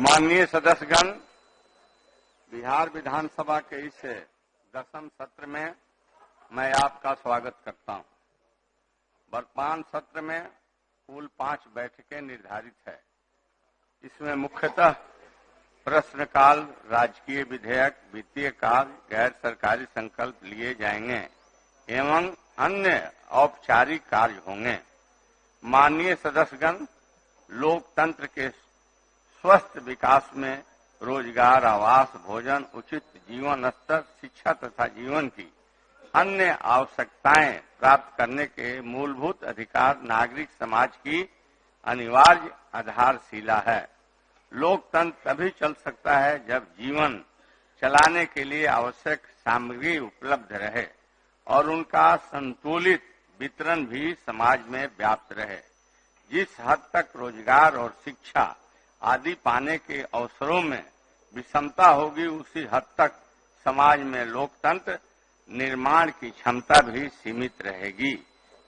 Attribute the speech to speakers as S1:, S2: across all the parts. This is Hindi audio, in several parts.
S1: माननीय सदस्यगण, बिहार विधानसभा के इस 10वें सत्र में मैं आपका स्वागत करता हूं। वर्तमान सत्र में कुल 5 बैठकें निर्धारित है। इसमें मुख्यतः प्रश्नकाल, राजकीय विधेयक, वित्तीय कार्य, गैर सरकारी संकल्प लिए जाएंगे एवं अन्य औपचारिक कार्य होंगे। माननीय सदस्यगण, लोकतंत्र के स्वस्थ विकास में रोजगार, आवास, भोजन, उचित जीवन स्तर, शिक्षा तथा जीवन की अन्य आवश्यकताएं प्राप्त करने के मूलभूत अधिकार नागरिक समाज की अनिवार्य आधारशिला है। लोकतंत्र तभी चल सकता है जब जीवन चलाने के लिए आवश्यक सामग्री उपलब्ध रहे और उनका संतुलित वितरण भी समाज में व्याप्त रहे। जिस हद तक रोजगार और शिक्षा आदि पाने के अवसरों में विषमता होगी, उसी हद तक समाज में लोकतंत्र निर्माण की क्षमता भी सीमित रहेगी।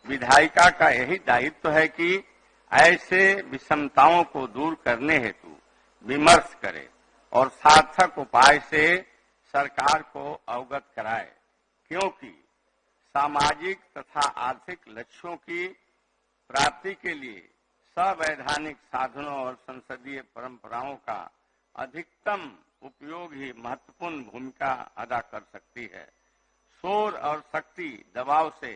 S1: विधायिका का यही दायित्व है कि ऐसे विषमताओं को दूर करने हेतु विमर्श करे और सार्थक उपाय से सरकार को अवगत कराए, क्योंकि सामाजिक तथा आर्थिक लक्ष्यों की प्राप्ति के लिए संवैधानिक साधनों और संसदीय परंपराओं का अधिकतम उपयोग ही महत्वपूर्ण भूमिका अदा कर सकती है। शोर और शक्ति दबाव से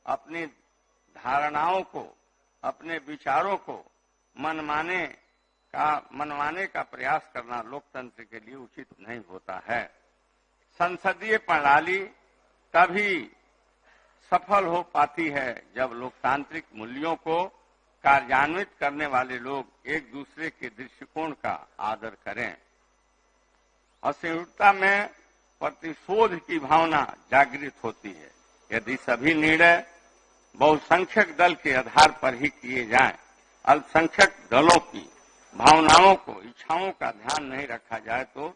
S1: अपनी धारणाओं को, अपने विचारों को मनमाने का प्रयास करना लोकतंत्र के लिए उचित नहीं होता है। संसदीय प्रणाली तभी सफल हो पाती है जब लोकतांत्रिक मूल्यों को कार्यान्वित करने वाले लोग एक दूसरे के दृष्टिकोण का आदर करें। असहिष्णुता में प्रतिशोध की भावना जागृत होती है। यदि सभी निर्णय बहुसंख्यक दल के आधार पर ही किए जाएं, अल्पसंख्यक दलों की भावनाओं को, इच्छाओं का ध्यान नहीं रखा जाए तो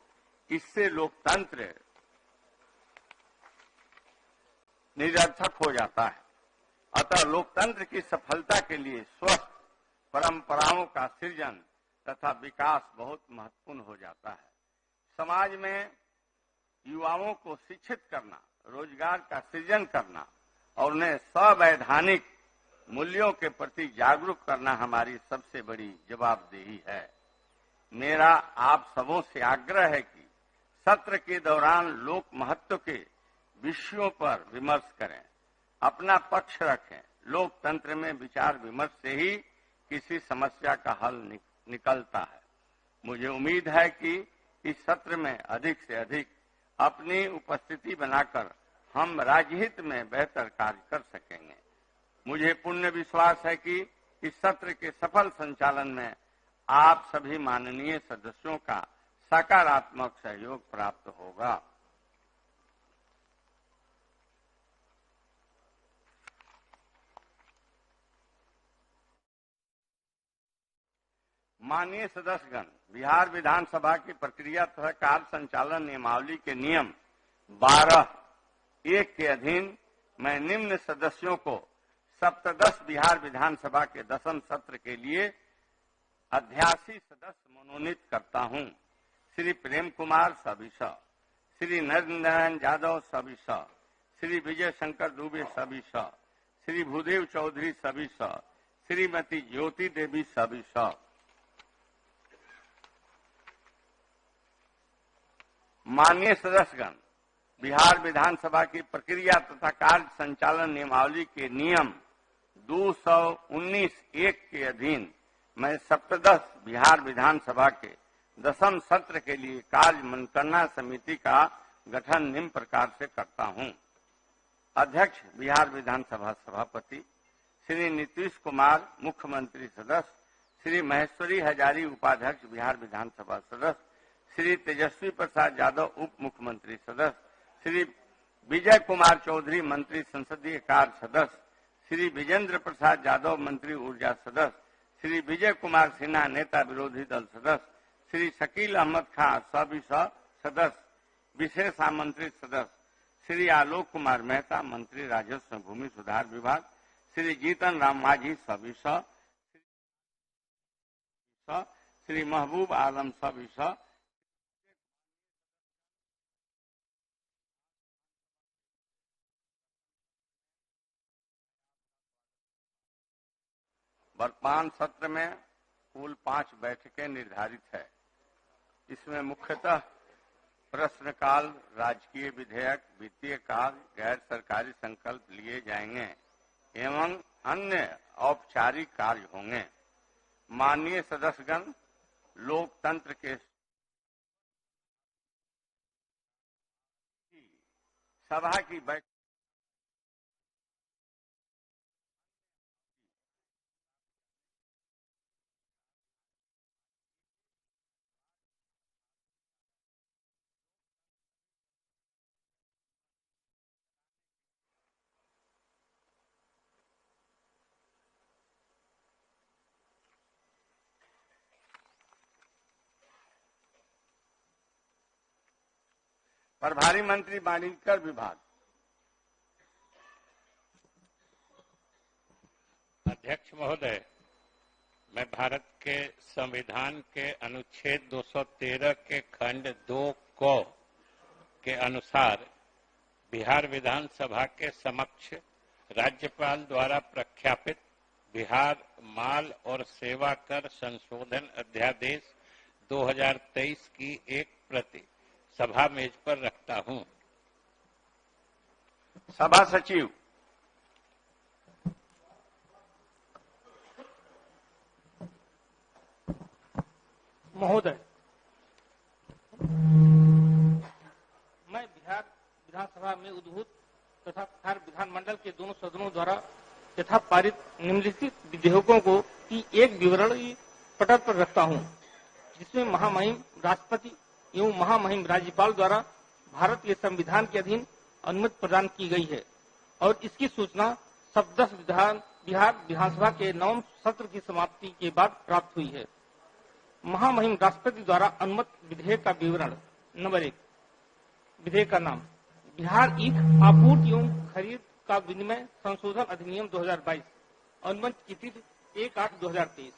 S1: इससे लोकतंत्र निरर्थक हो जाता है। अतः लोकतंत्र की सफलता के लिए स्वस्थ परंपराओं का सृजन तथा विकास बहुत महत्वपूर्ण हो जाता है। समाज में युवाओं को शिक्षित करना, रोजगार का सृजन करना और उन्हें संवैधानिक मूल्यों के प्रति जागरूक करना हमारी सबसे बड़ी जवाबदेही है। मेरा आप सबों से आग्रह है कि सत्र के दौरान लोक महत्व के विषयों पर विमर्श करें, अपना पक्ष रखें। लोकतंत्र में विचार विमर्श से ही किसी समस्या का हल निकलता है। मुझे उम्मीद है कि इस सत्र में अधिक से अधिक अपनी उपस्थिति बनाकर हम राज्यहित में बेहतर कार्य कर सकेंगे। मुझे पूर्ण विश्वास है कि इस सत्र के सफल संचालन में आप सभी माननीय सदस्यों का सकारात्मक सहयोग प्राप्त होगा। माननीय सदस्यगण, बिहार विधानसभा की प्रक्रिया तथा कार्य संचालन नियमावली के नियम 12(1) के अधीन मैं निम्न सदस्यों को सप्तदश बिहार विधानसभा के 10वें सत्र के लिए अध्यासी सदस्य मनोनीत करता हूं। श्री प्रेम कुमार सविसा, श्री नरेंद्र नारायण यादव सविसा, श्री विजय शंकर दुबे सविसा, श्री भूदेव चौधरी सविसा, श्रीमती ज्योति देवी सविसा। माननीय सदस्यगण, बिहार विधानसभा की प्रक्रिया तथा कार्य संचालन नियमावली के नियम 219(1) के अधीन मैं सप्तदश बिहार विधानसभा के 10वें सत्र के लिए कार्य मंत्रणा समिति का गठन निम्न प्रकार से करता हूं। अध्यक्ष बिहार विधानसभा सभापति श्री नीतीश कुमार, मुख्यमंत्री सदस्य श्री महेश्वरी हजारी, उपाध्यक्ष बिहार विधानसभा सदस्य श्री तेजस्वी प्रसाद यादव, उप मुख्यमंत्री सदस्य श्री विजय कुमार चौधरी, मंत्री संसदीय कार्य सदस्य श्री विजेंद्र प्रसाद यादव, मंत्री ऊर्जा सदस्य श्री विजय कुमार सिन्हा, नेता विरोधी दल सदस्य श्री शकील अहमद खां, सविसा सदस्य विशेष आमंत्रित सदस्य श्री आलोक कुमार मेहता, मंत्री राजस्व भूमि सुधार विभाग श्री जीतन राम मांझी, सविसा श्री महबूब आलम साहब वर्तमान सत्र में कुल 5 बैठकें निर्धारित है। इसमें मुख्यतः प्रश्नकाल, राजकीय विधेयक, वित्तीय कार्य, गैर सरकारी संकल्प लिए जाएंगे एवं अन्य औपचारिक कार्य होंगे। माननीय सदस्यगण, लोकतंत्र के सभा की बैठक प्रभारी मंत्री वाणिज्य विभाग।
S2: अध्यक्ष महोदय, मैं भारत के संविधान के अनुच्छेद 213 के खंड 2 क के अनुसार बिहार विधानसभा के समक्ष राज्यपाल द्वारा प्रख्यापित बिहार माल और सेवा कर संशोधन अध्यादेश 2023 की एक प्रति सभा मेज पर रखता हूं।
S1: सभा सचिव।
S3: महोदय, मैं बिहार विधानसभा में उद्भूत तथा बिहार विधानमंडल के दोनों सदनों द्वारा यथा पारित निम्नलिखित विधेयकों को की एक विवरणीय पटल पर रखता हूं, जिसमें महामहिम राष्ट्रपति एवं महामहिम राज्यपाल द्वारा भारत के संविधान के अधीन अनुमति प्रदान की गई है और इसकी सूचना सप्तदश बिहार विधानसभा के 9वें सत्र की समाप्ति के बाद प्राप्त हुई है। महामहिम राष्ट्रपति द्वारा अनुमत विधेयक का विवरण। नंबर 1, विधेयक का नाम बिहार ईख आपूर्ति एवं खरीद का विनिमय संशोधन अधिनियम 2022, अनुमत की तिथि 1/8/2023।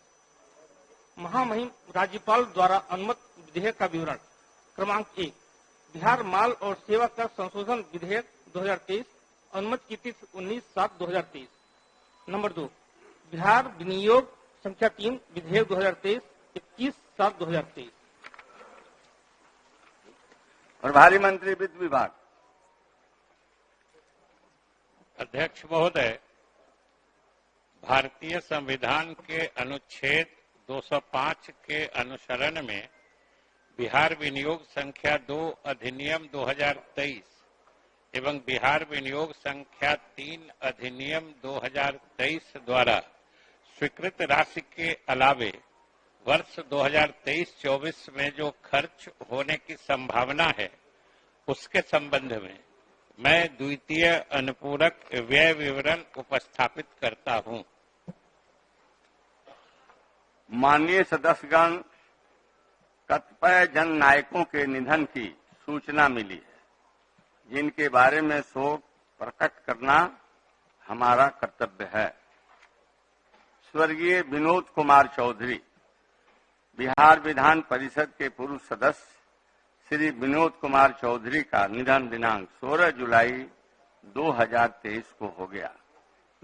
S3: महामहिम राज्यपाल द्वारा अनुमत विधेयक का विवरण। क्रमांक 1, बिहार माल और सेवा कर संशोधन विधेयक 2023, अनुमत की तिथि 19/7/2023। नंबर 2, बिहार विनियोग संख्या 3 विधेयक 2023, 21/7/2023।
S1: प्रभारी मंत्री वित्त विभाग।
S2: अध्यक्ष महोदय, भारतीय संविधान के अनुच्छेद 205 के अनुसरण में बिहार विनियोग संख्या 2 अधिनियम 2023 एवं बिहार विनियोग संख्या 3 अधिनियम 2023 द्वारा स्वीकृत राशि के अलावे वर्ष 2023-24 में जो खर्च होने की संभावना है, उसके संबंध में मैं द्वितीय अनुपूरक व्यय विवरण उपस्थापित करता हूं।
S1: माननीय सदस्यगण, कतिपय जन नायकों के निधन की सूचना मिली है, जिनके बारे में शोक प्रकट करना हमारा कर्तव्य है। स्वर्गीय विनोद कुमार चौधरी, बिहार विधान परिषद के पूर्व सदस्य श्री विनोद कुमार चौधरी का निधन दिनांक 16 जुलाई 2023 को हो गया।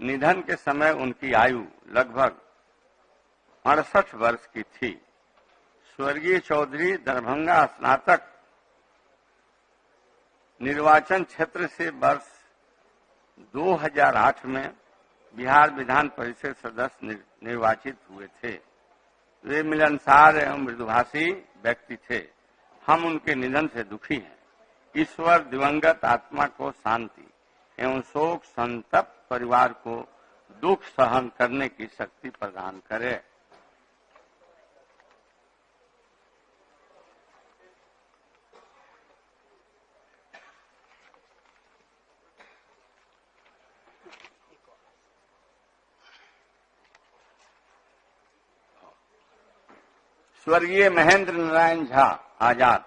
S1: निधन के समय उनकी आयु लगभग 68 वर्ष की थी। स्वर्गीय चौधरी दरभंगा स्नातक निर्वाचन क्षेत्र से वर्ष 2008 में बिहार विधान परिषद सदस्य निर्वाचित हुए थे। वे मिलनसार एवं मृदुभाषी व्यक्ति थे। हम उनके निधन से दुखी हैं। ईश्वर दिवंगत आत्मा को शांति एवं शोक संतप्त परिवार को दुख सहन करने की शक्ति प्रदान करे। स्वर्गीय महेंद्र नारायण झा आजाद,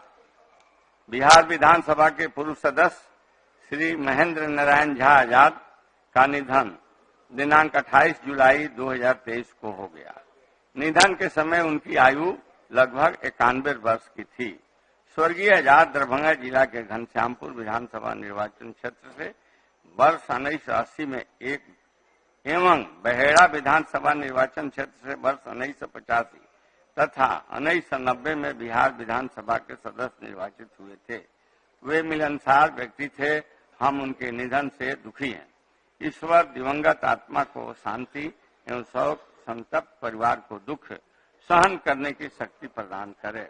S1: बिहार विधानसभा के पूर्व सदस्य श्री महेंद्र नारायण झा आजाद का निधन दिनांक 28 जुलाई 2023 को हो गया। निधन के समय उनकी आयु लगभग 91 वर्ष की थी। स्वर्गीय आजाद दरभंगा जिला के घनश्यामपुर विधानसभा निर्वाचन क्षेत्र से वर्ष 1980 में एक एवं बहेड़ा विधानसभा निर्वाचन क्षेत्र से वर्ष 1985 तथा 1990 में बिहार विधानसभा के सदस्य निर्वाचित हुए थे। वे मिलनसार व्यक्ति थे। हम उनके निधन से दुखी हैं। ईश्वर दिवंगत आत्मा को शांति एवं शोक संतप्त परिवार को दुख सहन करने की शक्ति प्रदान करे।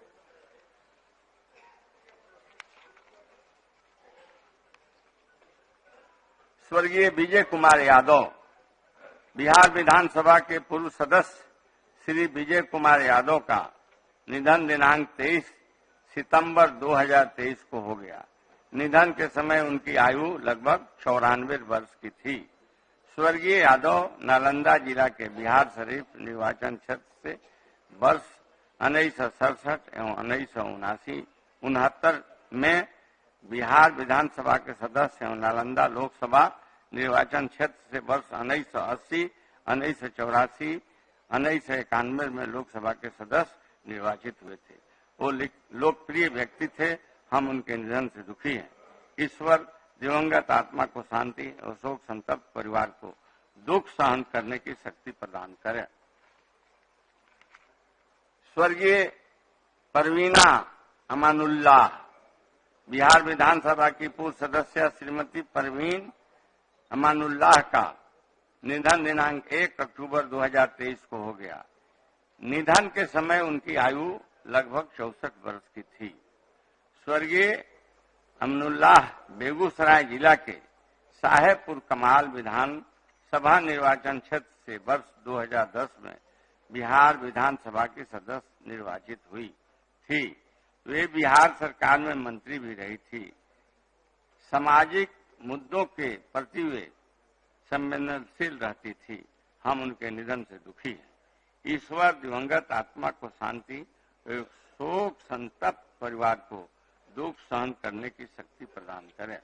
S1: स्वर्गीय विजय कुमार यादव बिहार विधानसभा के पूर्व सदस्य श्री विजय कुमार यादव का निधन दिनांक 23 सितंबर 2023 को हो गया। निधन के समय उनकी आयु लगभग 94 वर्ष की थी। स्वर्गीय यादव नालंदा जिला के बिहार शरीफ निर्वाचन क्षेत्र से वर्ष 1967 एवं 1979 में बिहार विधानसभा के सदस्य एवं नालंदा लोकसभा निर्वाचन क्षेत्र से वर्ष 1980, 1984, 1991 में लोकसभा के सदस्य निर्वाचित हुए थे। वो लोकप्रिय व्यक्ति थे। हम उनके निधन से दुखी हैं। ईश्वर दिवंगत आत्मा को शांति और शोक संतप्त परिवार को दुख सहन करने की शक्ति प्रदान करे। स्वर्गीय परवीना अमानुल्लाह बिहार विधानसभा की पूर्व सदस्य श्रीमती परवीन अमानुल्लाह का निधन दिनांक 1 अक्टूबर 2023 को हो गया। निधन के समय उनकी आयु लगभग 64 वर्ष की थी। स्वर्गीय अमानुल्लाह बेगूसराय जिला के साहेबपुर कमाल विधानसभा निर्वाचन क्षेत्र से वर्ष 2010 में बिहार विधानसभा की सदस्य निर्वाचित हुई थी। वे बिहार सरकार में मंत्री भी रही थी। सामाजिक मुद्दों के प्रति वे संवेदनशील रहती थी। हम उनके निधन से दुखी हैं। ईश्वर दिवंगत आत्मा को शांति और शोक संतप्त परिवार को दुख सहन करने की शक्ति प्रदान करें।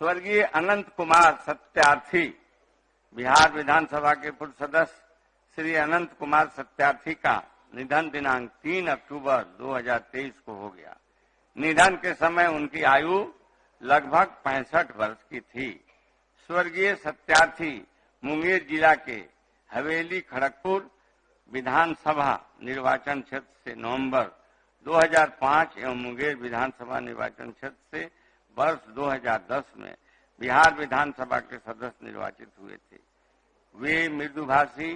S1: स्वर्गीय अनंत कुमार सत्यार्थी बिहार विधानसभा के पूर्व सदस्य श्री अनंत कुमार सत्यार्थी का निधन दिनांक 3 अक्टूबर 2023 को हो गया। निधन के समय उनकी आयु लगभग 65 वर्ष की थी। स्वर्गीय सत्यार्थी मुंगेर जिला के हवेली खड़गपुर विधानसभा निर्वाचन क्षेत्र से नवंबर 2005 एवं मुंगेर विधानसभा निर्वाचन क्षेत्र से वर्ष 2010 में बिहार विधानसभा के सदस्य निर्वाचित हुए थे। वे मृदुभाषी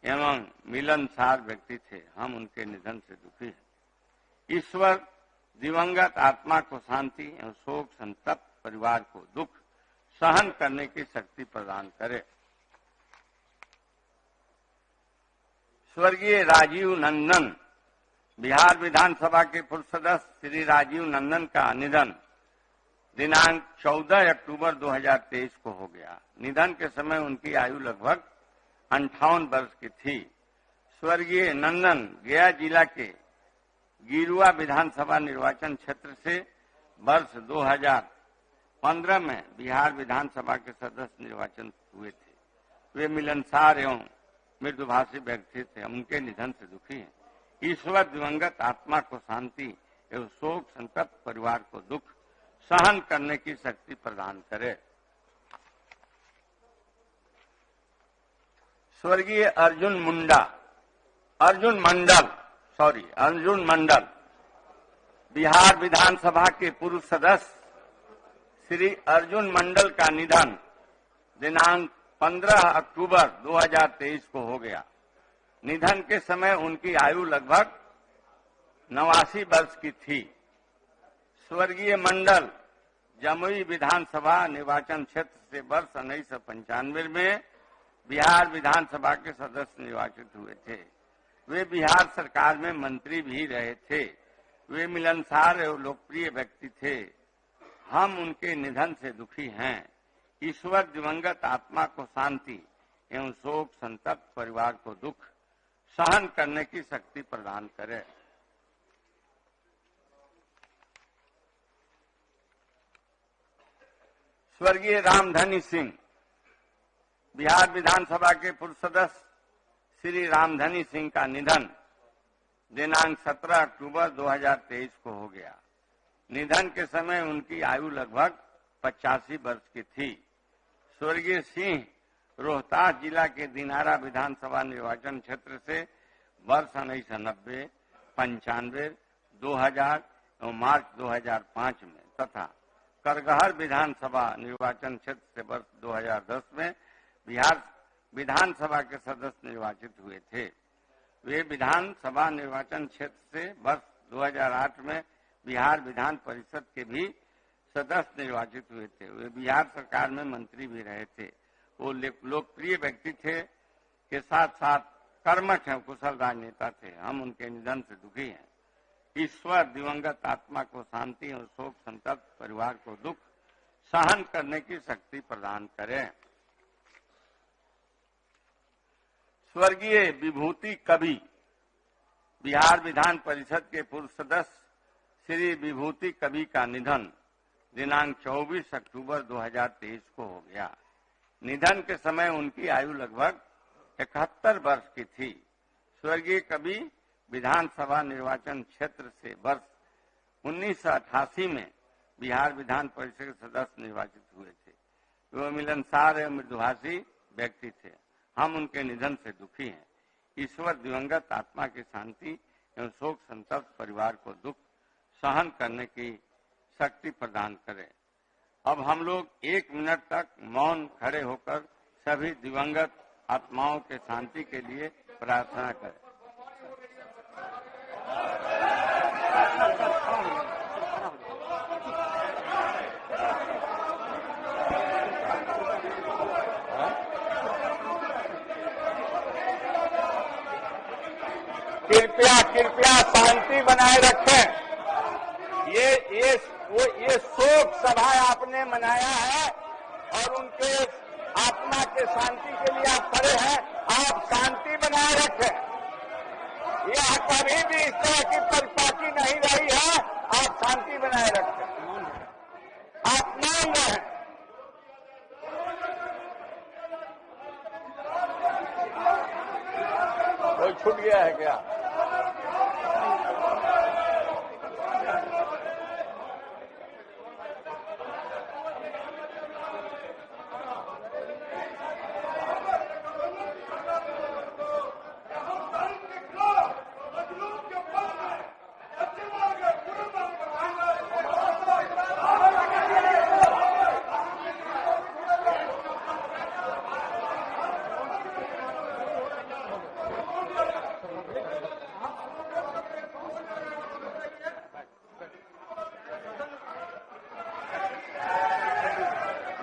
S1: एवं मिलनसार व्यक्ति थे। हम उनके निधन से दुखी हैं। ईश्वर दिवंगत आत्मा को शांति एवं शोक संतप्त परिवार को दुख सहन करने की शक्ति प्रदान करे। स्वर्गीय राजीव नंदन बिहार विधानसभा के पूर्व सदस्य श्री राजीव नंदन का निधन दिनांक 14 अक्टूबर 2023 को हो गया। निधन के समय उनकी आयु लगभग 58 वर्ष की थी। स्वर्गीय नंदन गया जिला के गिरुआ विधानसभा निर्वाचन क्षेत्र से वर्ष 2015 में बिहार विधानसभा के सदस्य निर्वाचन हुए थे। वे मिलनसार एवं मृदुभाषी व्यक्ति थे। उनके निधन से दुखी हैं। ईश्वर दिवंगत आत्मा को शांति एवं शोक संतप्त परिवार को दुख सहन करने की शक्ति प्रदान करे। स्वर्गीय अर्जुन मंडल बिहार विधानसभा के पूर्व सदस्य श्री अर्जुन मंडल का निधन दिनांक 15 अक्टूबर 2023 को हो गया। निधन के समय उनकी आयु लगभग 89 वर्ष की थी। स्वर्गीय मंडल जमुई विधानसभा निर्वाचन क्षेत्र से वर्ष 1995 में बिहार विधानसभा के सदस्य निर्वाचित हुए थे। वे बिहार सरकार में मंत्री भी रहे थे। वे मिलनसार एवं लोकप्रिय व्यक्ति थे। हम उनके निधन से दुखी हैं। ईश्वर दिवंगत आत्मा को शांति एवं शोक संतप्त परिवार को दुख सहन करने की शक्ति प्रदान करे। स्वर्गीय रामधनी सिंह बिहार विधानसभा के पूर्व सदस्य श्री रामधनी सिंह का निधन दिनांक 17 अक्टूबर 2023 को हो गया। निधन के समय उनकी आयु लगभग 85 वर्ष की थी। स्वर्गीय सिंह रोहतास जिला के दिनारा विधानसभा निर्वाचन क्षेत्र से वर्ष 1990, 95, 2000 और मार्च 2005 में तथा करगहर विधानसभा निर्वाचन क्षेत्र से वर्ष 2010 में बिहार विधानसभा के सदस्य निर्वाचित हुए थे। वे विधानसभा निर्वाचन क्षेत्र से वर्ष 2008 में बिहार विधान परिषद के भी सदस्य निर्वाचित हुए थे। वे बिहार सरकार में मंत्री भी रहे थे। वो लोकप्रिय व्यक्ति थे के साथ साथ कर्मठ और कुशल राजनेता थे। हम उनके निधन से दुखी हैं। ईश्वर दिवंगत आत्मा को शांति और शोक संतप्त परिवार को दुख सहन करने की शक्ति प्रदान करें। स्वर्गीय विभूति कवि बिहार विधान परिषद के पूर्व सदस्य श्री विभूति कवि का निधन दिनांक 24 अक्टूबर 2023 को हो गया। निधन के समय उनकी आयु लगभग 71 वर्ष की थी। स्वर्गीय कवि विधानसभा निर्वाचन क्षेत्र से वर्ष 1988 में बिहार विधान परिषद के सदस्य निर्वाचित हुए थे। वे मिलनसार एवं मृदुभाषी व्यक्ति थे। हम उनके निधन से दुखी हैं। ईश्वर दिवंगत आत्मा की शांति एवं शोक संतप्त परिवार को दुख सहन करने की शक्ति प्रदान करे। अब हम लोग 1 मिनट तक मौन खड़े होकर सभी दिवंगत आत्माओं के शांति के लिए प्रार्थना करें। कृपया शांति बनाए रखें। ये शोक सभा आपने मनाया है और उनके आत्मा के शांति के लिए आप खड़े हैं। आप शांति बनाए रखें। यह कभी भी इस तरह की परिपाटी नहीं रही है। आप शांति बनाए रखें। आप मौन रहें। कोई छूट गया है क्या?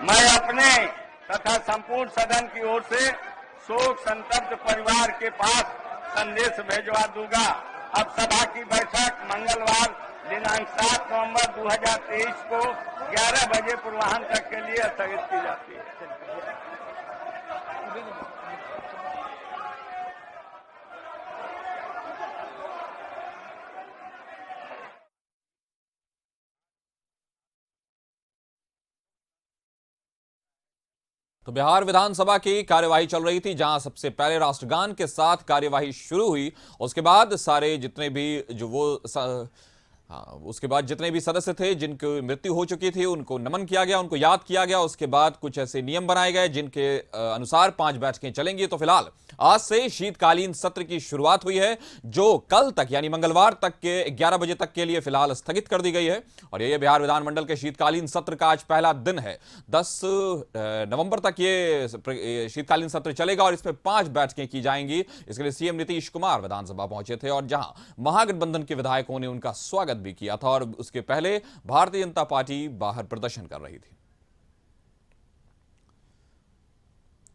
S1: मैं अपने तथा संपूर्ण सदन की ओर से शोक संतप्त परिवार के पास संदेश भेजवा दूंगा। अब सभा की बैठक मंगलवार दिनांक 7 नवंबर 2023 को 11 बजे पूर्वाह्न तक के लिए स्थगित की जाती है।
S4: तो बिहार विधानसभा की कार्यवाही चल रही थी, जहां सबसे पहले राष्ट्रगान के साथ कार्यवाही शुरू हुई। उसके बाद सारे जितने भी उसके बाद जितने भी सदस्य थे जिनकी मृत्यु हो चुकी थी उनको नमन किया गया, उनको याद किया गया। उसके बाद कुछ ऐसे नियम बनाए गए जिनके अनुसार 5 बैठकें चलेंगी। तो फिलहाल आज से शीतकालीन सत्र की शुरुआत हुई है, जो कल तक यानी मंगलवार तक के 11 बजे तक के लिए फिलहाल स्थगित कर दी गई है। और ये बिहार विधानमंडल के शीतकालीन सत्र का आज पहला दिन है। 10 नवंबर तक ये शीतकालीन सत्र चलेगा और इसमें 5 बैठकें की जाएंगी। इसके लिए सीएम नीतीश कुमार विधानसभा पहुंचे थे और जहां महागठबंधन के विधायकों ने उनका स्वागत भी किया था और उसके पहले भारतीय जनता पार्टी बाहर प्रदर्शन कर रही थी।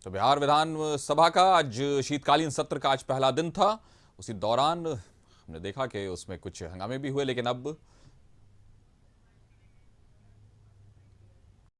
S4: तो बिहार विधानसभा का आज शीतकालीन सत्र का आज पहला दिन था। उसी दौरान हमने देखा कि उसमें कुछ हंगामे भी हुए, लेकिन अब